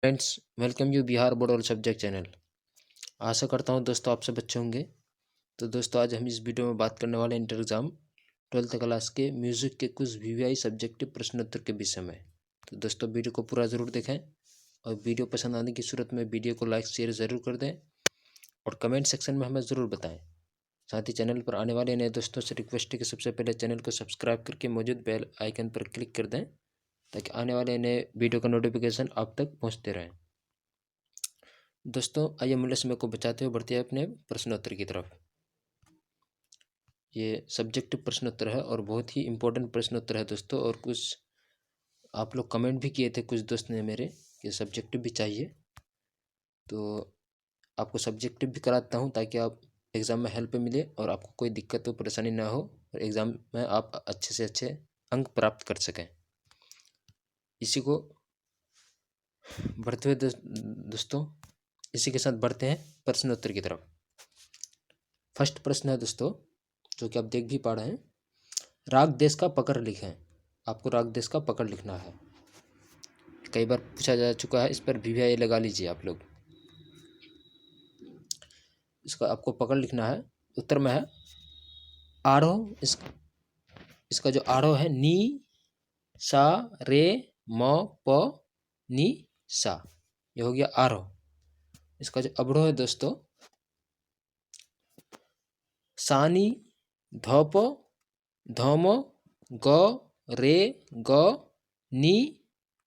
Friends, welcome you Bihar board all subject channel. आशा करता हूँ दोस्तों आप सब अच्छे होंगे। तो दोस्तों आज हम इस वीडियो में बात करने वाले इंटर एग्ज़ाम 12th क्लास के म्यूज़िक के कुछ वीवीआई सब्जेक्टिव प्रश्नोत्तर के विषय में। तो दोस्तों वीडियो को पूरा ज़रूर देखें और वीडियो पसंद आने की सूरत में वीडियो को लाइक शेयर ज़रूर कर दें और कमेंट सेक्शन में हमें ज़रूर बताएँ। साथ ही चैनल पर आने वाले नए दोस्तों से रिक्वेस्ट है कि सबसे पहले चैनल को सब्सक्राइब करके मौजूद बेल आइकन पर क्लिक कर दें ताकि आने वाले नए वीडियो का नोटिफिकेशन आप तक पहुँचते रहें। दोस्तों आइए मूल्य समय को बचाते हुए बढ़ते हैं अपने प्रश्नोत्तर की तरफ। ये सब्जेक्टिव प्रश्नोत्तर है और बहुत ही इम्पोर्टेंट प्रश्नोत्तर है दोस्तों। और कुछ आप लोग कमेंट भी किए थे कुछ दोस्त ने मेरे कि सब्जेक्टिव भी चाहिए, तो आपको सब्जेक्टिव भी कराता हूँ ताकि आप एग्ज़ाम में हेल्प मिले और आपको कोई दिक्कत हो परेशानी ना हो और एग्ज़ाम में आप अच्छे से अच्छे अंक प्राप्त कर सकें। इसी को बढ़ते हुए दोस्तों इसी के साथ बढ़ते हैं प्रश्नोत्तर की तरफ। फर्स्ट प्रश्न है दोस्तों जो कि आप देख भी पा रहे हैं, राग देश का पकड़ लिखें। आपको राग देश का पकड़ लिखना है। कई बार पूछा जा चुका है, इस पर वीवीआई लगा लीजिए आप लोग। इसका आपको पकड़ लिखना है। उत्तर में है आरोह। इसका जो आरोह है नी सा रे म प नी सा, ये हो गया आरोह। इसका जो अवरोह है दोस्तों सानी धप धम ग रे ग नी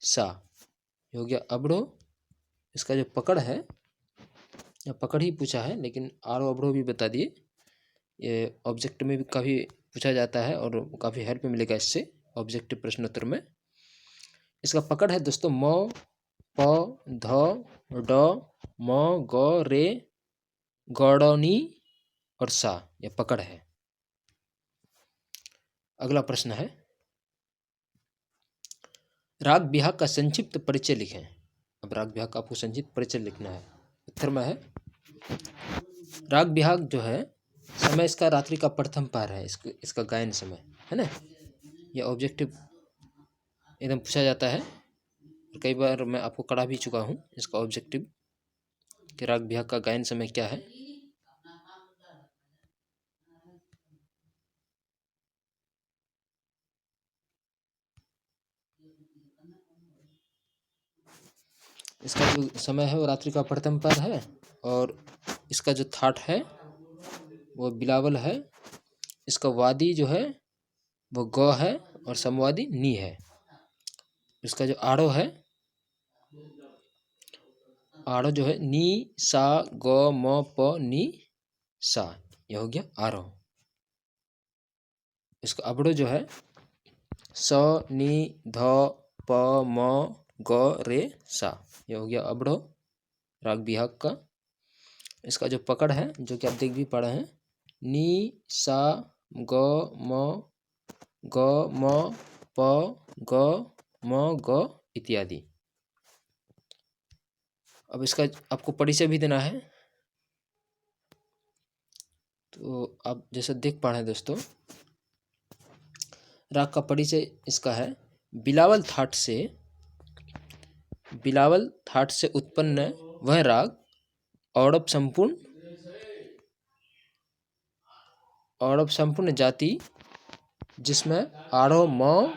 सा, ये हो गया अवरोह। इसका जो पकड़ है, या पकड़ ही पूछा है लेकिन आरोह अवरोह भी बता दिए। ये ऑब्जेक्ट में भी काफ़ी पूछा जाता है और काफ़ी हेल्प मिलेगा इससे ऑब्जेक्टिव प्रश्नोत्तर में। इसका पकड़ है दोस्तों म प ध ड म ग रे गौड़नी और सा, ये पकड़ है। अगला प्रश्न है राग बिहाग का संक्षिप्त परिचय लिखें। अब राग बिहाग का आपको संक्षिप्त परिचय लिखना है। उत्तर में है राग बिहाग जो है समय इसका रात्रि का प्रथम पहर है। इसका गायन समय है ना, यह ऑब्जेक्टिव एकदम पूछा जाता है। कई बार मैं आपको करा भी चुका हूँ इसका ऑब्जेक्टिव कि राग बिहाग का गायन समय क्या है। इसका जो समय है वो रात्रि का प्रथम पहर है और इसका जो थाट है वो बिलावल है। इसका वादी जो है वो ग है और समवादी नी है। इसका जो आड़ो है, आड़ो जो है नी सा ग म प नी सा, यह हो गया आरोह। इसका अबड़ो जो है स नी ध प म ग रे सा, यह हो गया अबड़ो राग बिहाग का। इसका जो पकड़ है जो कि आप देख भी पा रहे हैं नी सा ग म प ग म ग इत्यादि। अब इसका आपको परिचय भी देना है। तो आप जैसे देख पा रहे हैं दोस्तों, राग का परिचय इसका है बिलावल थाट से उत्पन्न वह राग औड़व संपूर्ण जाति जिसमें आरोह म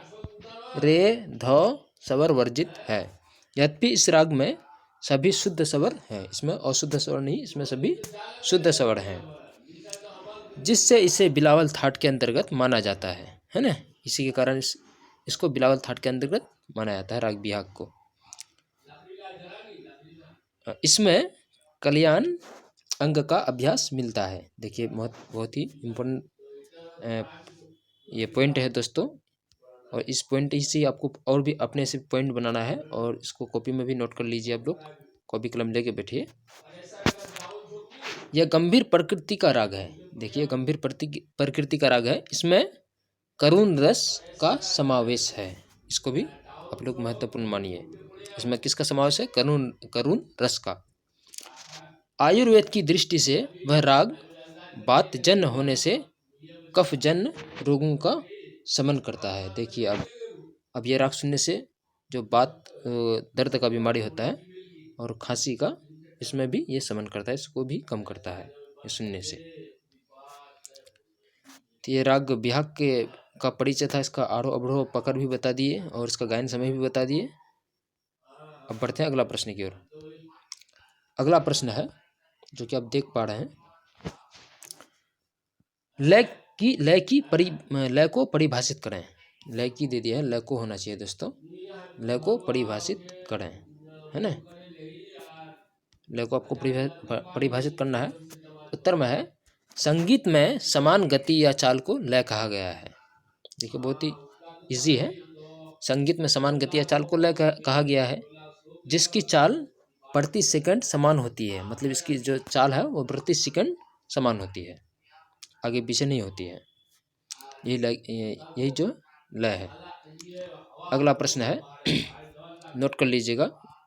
रे ध स्वर वर्जित है। यद्यपि इस राग में सभी शुद्ध स्वर हैं, इसमें अशुद्ध स्वर नहीं, इसमें सभी शुद्ध स्वर हैं, जिससे इसे बिलावल थाट के अंतर्गत माना जाता है ना। इसी के कारण इसको बिलावल थाट के अंतर्गत माना जाता है राग बिहाग को। इसमें कल्याण अंग का अभ्यास मिलता है। देखिए बहुत ही इम्पोर्टेंट ये पॉइंट है दोस्तों, और इस पॉइंट से आपको और भी अपने से पॉइंट बनाना है और इसको कॉपी में भी नोट कर लीजिए। आप लोग कॉपी कलम लेके बैठिए। यह गंभीर प्रकृति का राग है। देखिए गंभीर प्रकृति का राग है। इसमें करुण रस का समावेश है। इसको भी आप लोग महत्वपूर्ण मानिए। इसमें किसका समावेश है? करुण रस का। आयुर्वेद की दृष्टि से वह राग वातजन्य होने से कफजन्य रोगों का शमन करता है। देखिए अब ये राग सुनने से जो दर्द का बीमारी होता है और खांसी का इसमें भी ये शमन करता है, इसको भी कम करता है ये सुनने से। तो ये राग बिहाग के का परिचय था, इसका आरोह अवरोह पकड़ भी बता दिए और इसका गायन समय भी बता दिए। अब बढ़ते हैं अगला प्रश्न की ओर। अगला प्रश्न है जो कि आप देख पा रहे हैं, लय को परिभाषित करें। लय की दे दिया है, लय को होना चाहिए दोस्तों। लय को परिभाषित करें, है ना। लय को आपको परिभाषित करना है। उत्तर में है, संगीत में समान गति या चाल को लय कहा गया है। देखिए बहुत ही इजी है। संगीत में समान गति या चाल को लय कहा गया है, जिसकी चाल प्रति सेकंड समान होती है। मतलब इसकी जो चाल है वो प्रति सेकंड समान होती है, आगे पीछे नहीं होती है। यही जो लय है। अगला प्रश्न है नोट कर लीजिएगा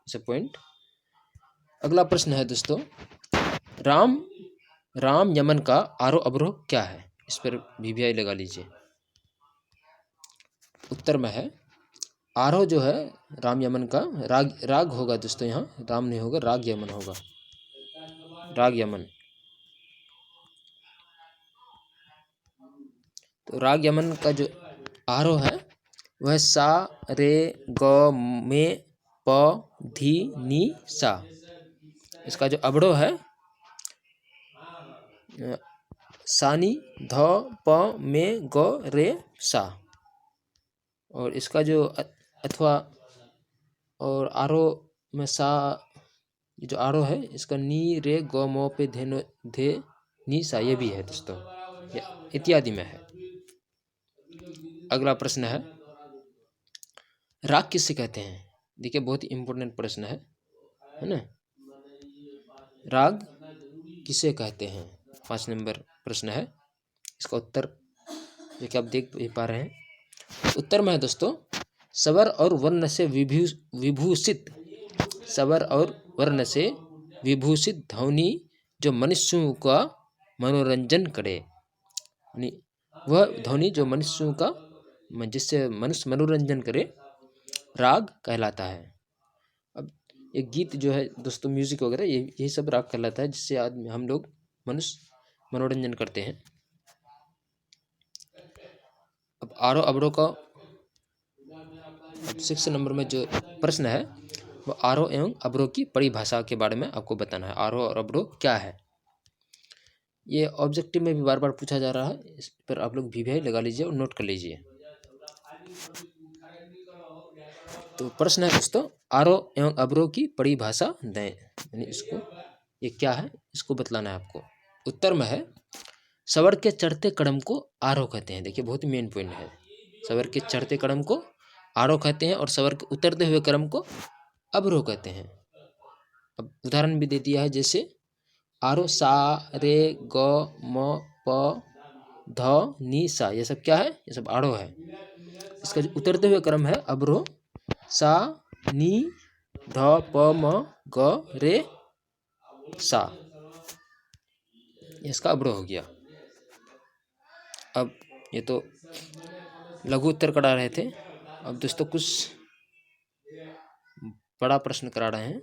इसे पॉइंट। अगला प्रश्न है दोस्तों, राम यमन का आरोह अवरोह क्या है? इस पर वीवीआई लगा लीजिए। उत्तर में है, आरोह जो है राम यमन का राग होगा दोस्तों, यहाँ राम नहीं होगा, राग यमन होगा, राग यमन। तो राग यमन का जो आरोह है वह सा रे ग मे प धी नी सा। इसका जो अवरोह है सानी ध प मे ग रे सा। और इसका जो अथवा और आरोह में सा जो आरोह है इसका नी रे ग म पे धे नी सा, ये भी है दोस्तों, इत्यादि में है। अगला प्रश्न है, राग किसे कहते हैं? देखिए बहुत ही इंपॉर्टेंट प्रश्न है ना। राग किसे कहते हैं? 5 नंबर प्रश्न है। इसका उत्तर जो कि आप देख पा रहे हैं, उत्तर में है दोस्तों, स्वर और वर्ण से विभूषित, स्वर और वर्ण से विभूषित ध्वनि जो मनुष्यों का मनोरंजन करे। यानी वह ध्वनि जो मनुष्यों का, जिससे मनुष्य मनोरंजन करे, राग कहलाता है। अब एक गीत जो है दोस्तों, म्यूजिक वगैरह, यही सब राग कहलाता है, जिससे आदमी हम लोग मनुष्य मनोरंजन करते हैं। अब आरोह अवरोह का 6 नंबर में जो प्रश्न है वो आरोह एवं अवरोह की परिभाषा के बारे में आपको बताना है। आरोह और अवरोह क्या है? ये ऑब्जेक्टिव में भी बार बार पूछा जा रहा है, इस पर आप लोग वीवीआई लगा लीजिए और नोट कर लीजिए। तो प्रश्न है दोस्तों, आरोह एवं अवरोह की परिभाषा दें। यानी इसको, ये क्या है इसको बतलाना है आपको। उत्तर में है, स्वर के चढ़ते क्रम को आरोह कहते हैं। देखिए बहुत ही मेन पॉइंट है, स्वर के चढ़ते क्रम को आरोह कहते हैं और स्वर के उतरते हुए क्रम को अवरोह कहते हैं। अब उदाहरण भी दे दिया है, जैसे आरोह सा रे ग म प ध नी सा, ये सब क्या है? ये सब आरोह है। इसका जो उतरते हुए क्रम है अवरोह, सा नी ध प म ग रे सा, इसका अवरोह हो गया। अब ये तो लघु उत्तर करा रहे थे, अब दोस्तों कुछ बड़ा प्रश्न करा रहे हैं।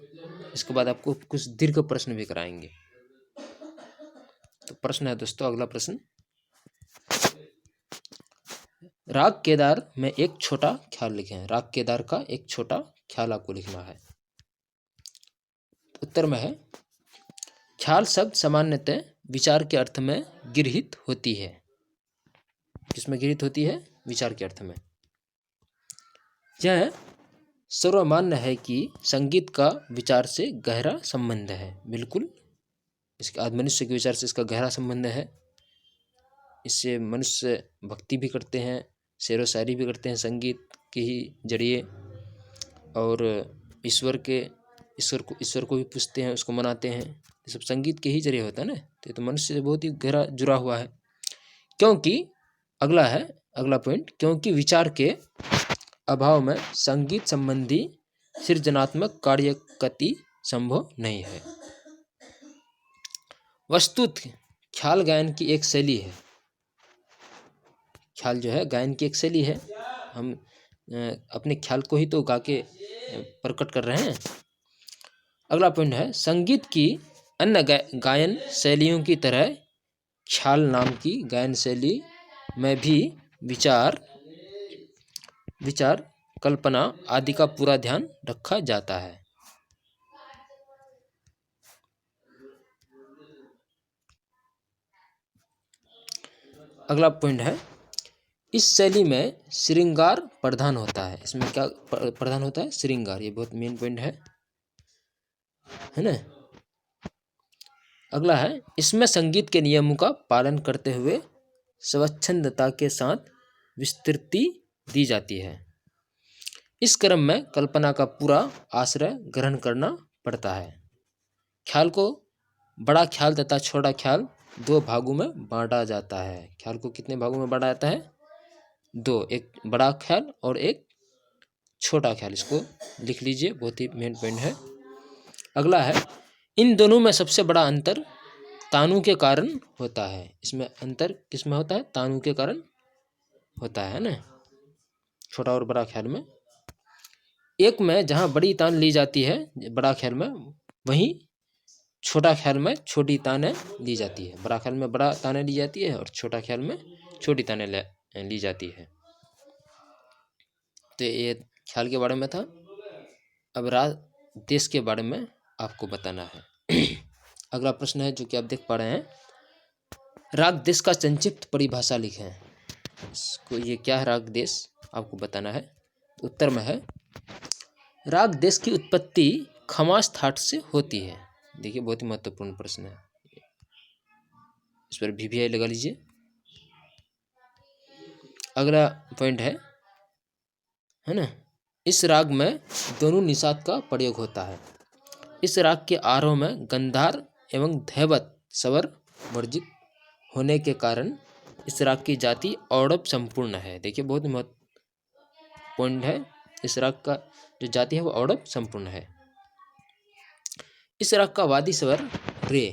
इसके बाद आपको कुछ दीर्घ प्रश्न भी कराएंगे। तो प्रश्न है दोस्तों, अगला प्रश्न, राग केदार में एक छोटा ख्याल लिखें। राग केदार का एक छोटा ख्याल आपको लिखना है। उत्तर में है, ख्याल शब्द सामान्यतः विचार के अर्थ में गृहीत होती है। किसमें गृहीत होती है? विचार के अर्थ में। यह सर्वमान्य है कि संगीत का विचार से गहरा संबंध है। बिल्कुल, इसके मनुष्य के विचार से इसका गहरा संबंध है। इससे मनुष्य भक्ति भी करते हैं, शेर व शायरी भी करते हैं संगीत के ही जरिए, और ईश्वर को भी पूजते हैं, उसको मनाते हैं। ये सब संगीत के ही जरिए होता है ना। तो मनुष्य से बहुत ही गहरा जुड़ा हुआ है। क्योंकि अगला पॉइंट, क्योंकि विचार के अभाव में संगीत संबंधी सृजनात्मक कार्यगति संभव नहीं है। वस्तुतः ख्याल गायन की एक शैली है। ख्याल जो है गायन की एक शैली है। हम अपने ख्याल को ही तो गा के प्रकट कर रहे हैं। अगला पॉइंट है संगीत की अन्य गायन शैलियों की तरह ख्याल नाम की गायन शैली में भी विचार कल्पना आदि का पूरा ध्यान रखा जाता है। अगला पॉइंट है इस शैली में श्रृंगार प्रधान होता है। इसमें क्या प्रधान होता है? श्रृंगार। ये बहुत मेन पॉइंट है ना। अगला है इसमें संगीत के नियमों का पालन करते हुए स्वच्छंदता के साथ विस्तृति दी जाती है। इस क्रम में कल्पना का पूरा आश्रय ग्रहण करना पड़ता है। ख्याल को बड़ा ख्याल तथा छोटा ख्याल दो भागों में बांटा जाता है। ख्याल को कितने भागों में बांटा जाता है? दो, एक बड़ा ख्याल और एक छोटा ख्याल। इसको लिख लीजिए, बहुत ही मेन पॉइंट है। अगला है इन दोनों में सबसे बड़ा अंतर तानों के कारण होता है। इसमें अंतर किसमें होता है? तानों के कारण होता है ना, छोटा और बड़ा ख्याल में। एक में जहाँ बड़ी तान ली जाती है बड़ा ख्याल में, वहीं छोटा ख्याल में छोटी तानें ली जाती है। बड़ा ख्याल में बड़ा तानें ली जाती है और छोटा ख्याल में छोटी तानें ली जाती है। तो ये ख्याल के बारे में था। अब राग देश के बारे में आपको बताना है। अगला प्रश्न है जो कि आप देख पा रहे हैं, राग देश का संक्षिप्त परिभाषा लिखें। इसको ये क्या है राग देश, आपको बताना है। उत्तर में है राग देश की उत्पत्ति खमास थाट से होती है। देखिए बहुत ही महत्वपूर्ण प्रश्न है, इस पर VVI लगा लीजिए। अगला पॉइंट है ना, इस राग में दोनों निषाद का प्रयोग होता है। इस राग के आरोह में गंधार एवं धैवत स्वर वर्जित होने के कारण इस राग की जाति औडव संपूर्ण है। देखिए बहुत महत्वपूर्ण पॉइंट है, इस राग का जो जाति है वो औडव संपूर्ण है। इस राग का वादी स्वर रे,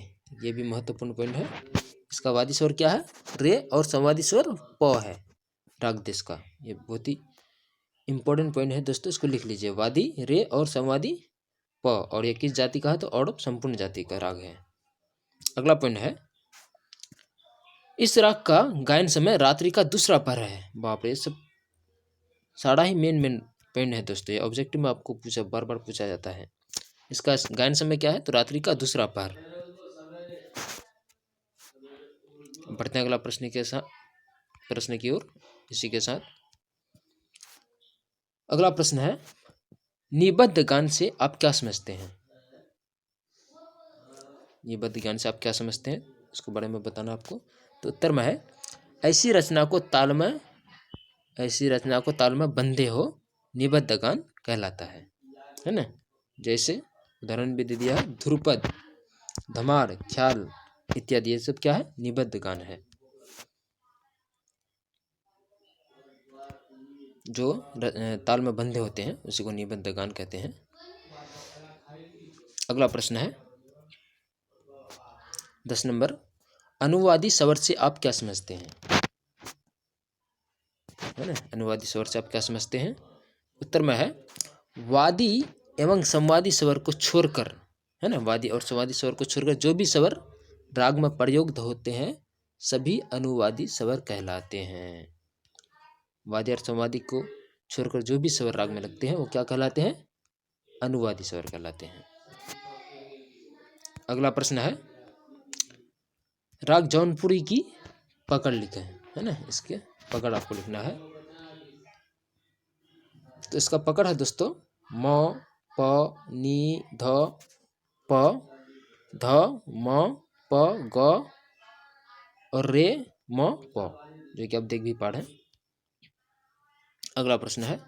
ये भी महत्वपूर्ण पॉइंट है। इसका वादी स्वर क्या है? रे, और संवादी स्वर प है राग देश का। ये बहुत ही इंपॉर्टेंट पॉइंट है दोस्तों, इसको लिख लीजिए। वादी रे और संवादी प, और ये किस जाति का है? तो औडव संपूर्ण जाति का राग है। अगला पॉइंट है इस राग का गायन समय रात्रि का दूसरा पहर है। बाप रे, सब सारा ही मेन पॉइंट है दोस्तों। ये ऑब्जेक्टिव में आपको बार बार पूछा जाता है। इसका गायन समय क्या है? तो रात्रि का दूसरा पहर। बढ़ते हैं अगला प्रश्न की ओर। इसी के साथ अगला प्रश्न है निबद्ध गान से आप क्या समझते हैं? निबद्ध गान से आप क्या समझते हैं, इसके बारे में बताना आपको। तो उत्तर में है ऐसी रचना को ताल में बंधे हो निबद्ध गान कहलाता है ना। जैसे उदाहरण भी दे दिया है, ध्रुपद, धमार, ख्याल इत्यादि, ये सब क्या है? निबद्ध गान है। जो ताल में बंधे होते हैं उसी को निबद्ध गान कहते हैं। अगला प्रश्न है 10 नंबर, अनुवादी स्वर से आप क्या समझते हैं? है ना, अनुवादी स्वर से आप क्या समझते हैं? उत्तर में है वादी एवं संवादी स्वर को छोड़कर, है ना, वादी और संवादी स्वर को छोड़कर जो भी स्वर राग में प्रयुक्त होते हैं सभी अनुवादी स्वर कहलाते हैं। वादी और संवादी को छोड़कर जो भी स्वर राग में लगते हैं वो क्या कहलाते हैं? अनुवादी स्वर कहलाते हैं। अगला प्रश्न है राग जौनपुरी की पकड़ लिखें, है ना। इसके पकड़ आपको लिखना है। तो इसका पकड़ है दोस्तों म प नी ध प ध म प ग और रे म प, जो कि आप देख भी पा रहे हैं। अगला प्रश्न है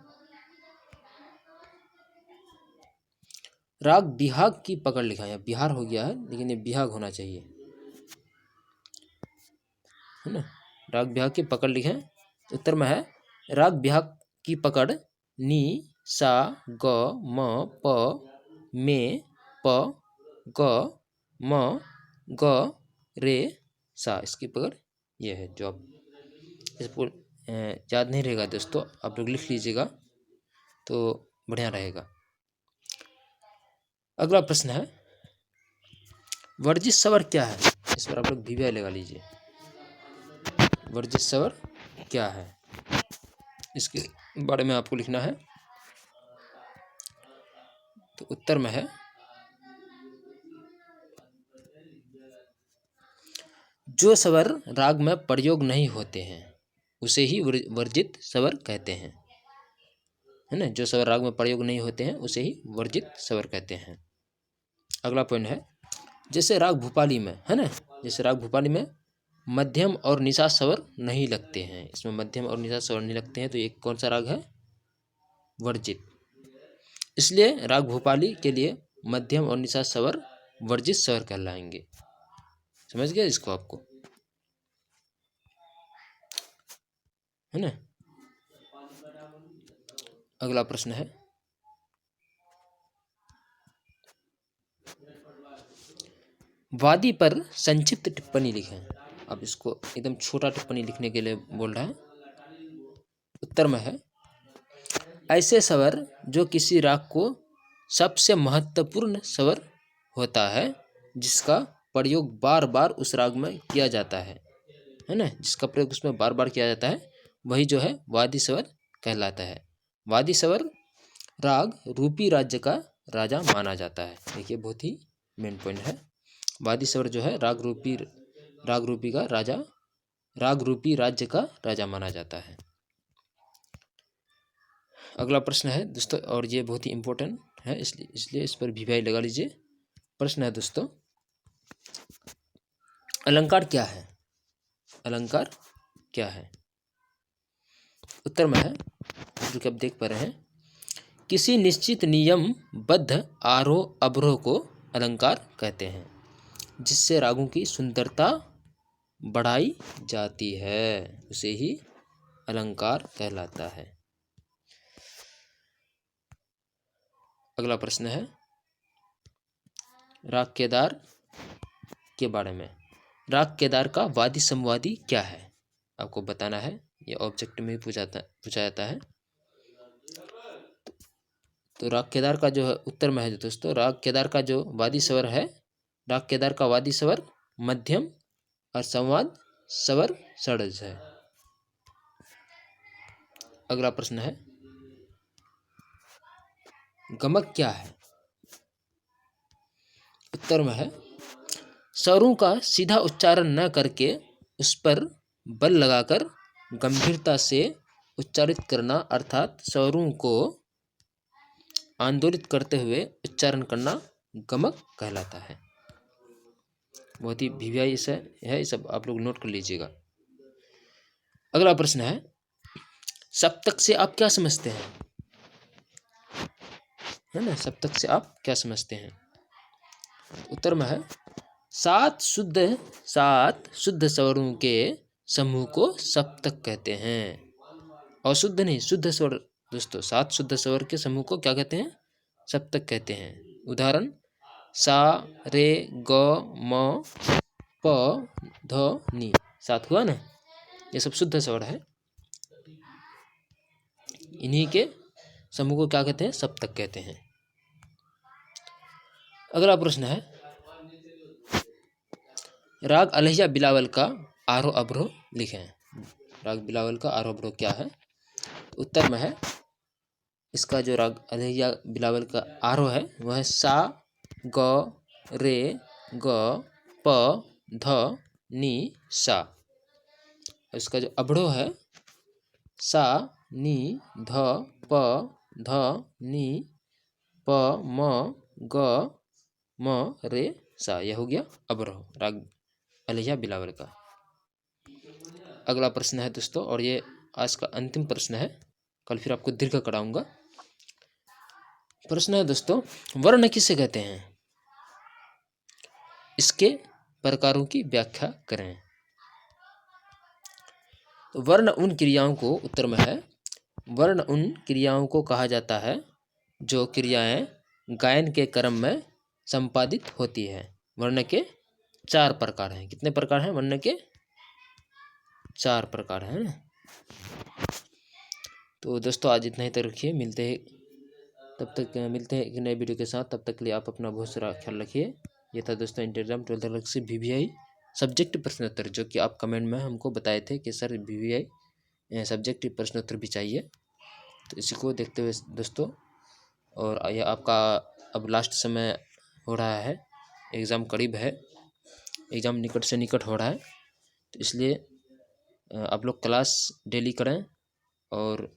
राग बिहाग की पकड़ लिखा है। बिहार हो गया है लेकिन ये बिहाग होना चाहिए, है ना। राग बिहाग की पकड़ लिखें। उत्तर में है राग बिहाग की पकड़ नी सा ग म प मे प ग म ग रे सा, इसकी पकड़ ये है। जो आप इसको याद नहीं रहेगा दोस्तों, आप लोग लिख लीजिएगा तो बढ़िया रहेगा। अगला प्रश्न है, वर्जित स्वर क्या है? इस पर आप लोग वीवीआई लगा लीजिए। वर्जित स्वर क्या है, इसके बारे में आपको लिखना है। तो उत्तर में है, जो स्वर राग में प्रयोग नहीं होते हैं उसे ही वर्जित स्वर कहते हैं, है ना। जो स्वर राग में प्रयोग नहीं होते हैं उसे ही वर्जित स्वर कहते हैं। अगला पॉइंट है, जैसे राग भूपाली में, है ना, जैसे राग भूपाली में मध्यम और निषाद स्वर नहीं लगते हैं, इसमें मध्यम और निषाद स्वर नहीं लगते हैं, तो एक कौन सा राग है? वर्जित। इसलिए राग भूपाली के लिए मध्यम और निषाद स्वर वर्जित स्वर कहलाएंगे। समझ गए इसको आपको, है ना। अगला प्रश्न है, वादी पर संक्षिप्त टिप्पणी लिखें। अब इसको एकदम छोटा टिप्पणी लिखने के लिए बोल रहा है। उत्तर में है, ऐसे स्वर जो किसी राग को सबसे महत्वपूर्ण स्वर होता है, जिसका प्रयोग बार बार उस राग में किया जाता है ना, जिसका प्रयोग उसमें बार बार किया जाता है, वही जो है वादी स्वर कहलाता है। वादी स्वर राग रूपी राज्य का राजा माना जाता है। देखिए, बहुत ही मेन पॉइंट है। वादी स्वर जो है राग रूपी राज्य का राजा माना जाता है। अगला प्रश्न है दोस्तों, और ये बहुत ही इम्पोर्टेंट है, इसलिए इस पर वीवीआई लगा लीजिए। प्रश्न है दोस्तों, अलंकार क्या है? अलंकार क्या है? उत्तर में है, जो कि आप देख पा रहे हैं, किसी निश्चित नियम बद्ध आरोह अवरोह को अलंकार कहते हैं, जिससे रागों की सुंदरता बढ़ाई जाती है, उसे ही अलंकार कहलाता है। अगला प्रश्न है, राग केदार के बारे में। राग केदार का वादी समवादी क्या है? आपको बताना है, ये ऑब्जेक्ट में पूछा जाता है। तो राग केदार का जो है, उत्तर में है दोस्तों, राग केदार का जो वादी स्वर है, राग केदार का वादी स्वर मध्यम और संवाद स्वर षड्ज है। अगला प्रश्न है, गमक क्या है? उत्तर में है, स्वरों का सीधा उच्चारण न करके उस पर बल लगाकर गंभीरता से उच्चारित करना, अर्थात स्वरों को आंदोलित करते हुए उच्चारण करना गमक कहलाता है। बहुत ही वीवीआई है, ये सब आप लोग नोट कर लीजिएगा। अगला प्रश्न है, सप्तक से आप क्या समझते हैं? है ना, सप्तक से आप क्या समझते हैं? उत्तर में है, सात शुद्ध स्वरों के समूह को सप्तक कहते हैं। अशुद्ध नहीं, शुद्ध स्वर दोस्तों, 7 शुद्ध स्वर के समूह को क्या कहते हैं? सप्तक कहते हैं। उदाहरण, सा रे ग म प ध नी, 7 हुआ ना, ये सब शुद्ध स्वर है। इन्हीं के समूह को क्या कहते हैं? सप्तक कहते हैं। अगला प्रश्न है, राग अलैया बिलावल का आरोह अवरोह लिखें। राग बिलावल का आरोह अवरोह क्या है? उत्तर में है, इसका जो राग अलैया बिलावल का आरोह है वह है सा ग रे ग प ध नी सा। इसका जो अवरोह है सा नी ध प ध नी प म ग म रे सा, यह हो गया अवरोह राग अलैया बिलावल का। अगला प्रश्न है दोस्तों, और ये आज का अंतिम प्रश्न है, कल फिर आपको दीर्घ कराऊंगा। प्रश्न है दोस्तों, वर्ण किसे कहते हैं? इसके प्रकारों की व्याख्या करें। तो वर्ण उन क्रियाओं को, उत्तर में है, वर्ण उन क्रियाओं को कहा जाता है जो क्रियाएं गायन के क्रम में संपादित होती है। वर्ण के 4 प्रकार हैं। कितने प्रकार हैं? वर्ण के 4 प्रकार हैं। तो दोस्तों आज इतना ही तक रखिए, मिलते हैं तब तक मिलते हैं एक नए वीडियो के साथ। तब तक के लिए आप अपना बहुत सारा ख्याल रखिए। ये था दोस्तों इंटर एग्जाम 12th अलग से VVI सब्जेक्ट प्रश्नोत्तर, जो कि आप कमेंट में हमको बताए थे कि सर VVI सब्जेक्ट प्रश्नोत्तर भी चाहिए। तो इसी को देखते हुए दोस्तों, और ये आपका अब लास्ट समय हो रहा है, एग्ज़ाम करीब है, एग्ज़ाम निकट से निकट हो रहा है। तो इसलिए आप लोग क्लास डेली करें, और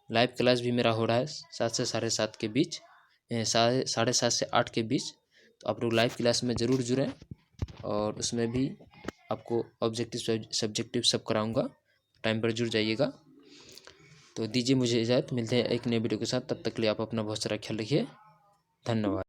लाइव क्लास भी मेरा हो रहा है 7 से 7:30 के बीच, 7:30 से 8 के बीच। तो आप लोग लाइव क्लास में ज़रूर जुड़ें, और उसमें भी आपको ऑब्जेक्टिव सब्जेक्टिव सब कराऊंगा, टाइम पर जुड़ जाइएगा। तो दीजिए मुझे इजाज़त, मिलते हैं एक नए वीडियो के साथ। तब तक के लिए आप अपना बहुत सारा ख्याल रखिए। धन्यवाद।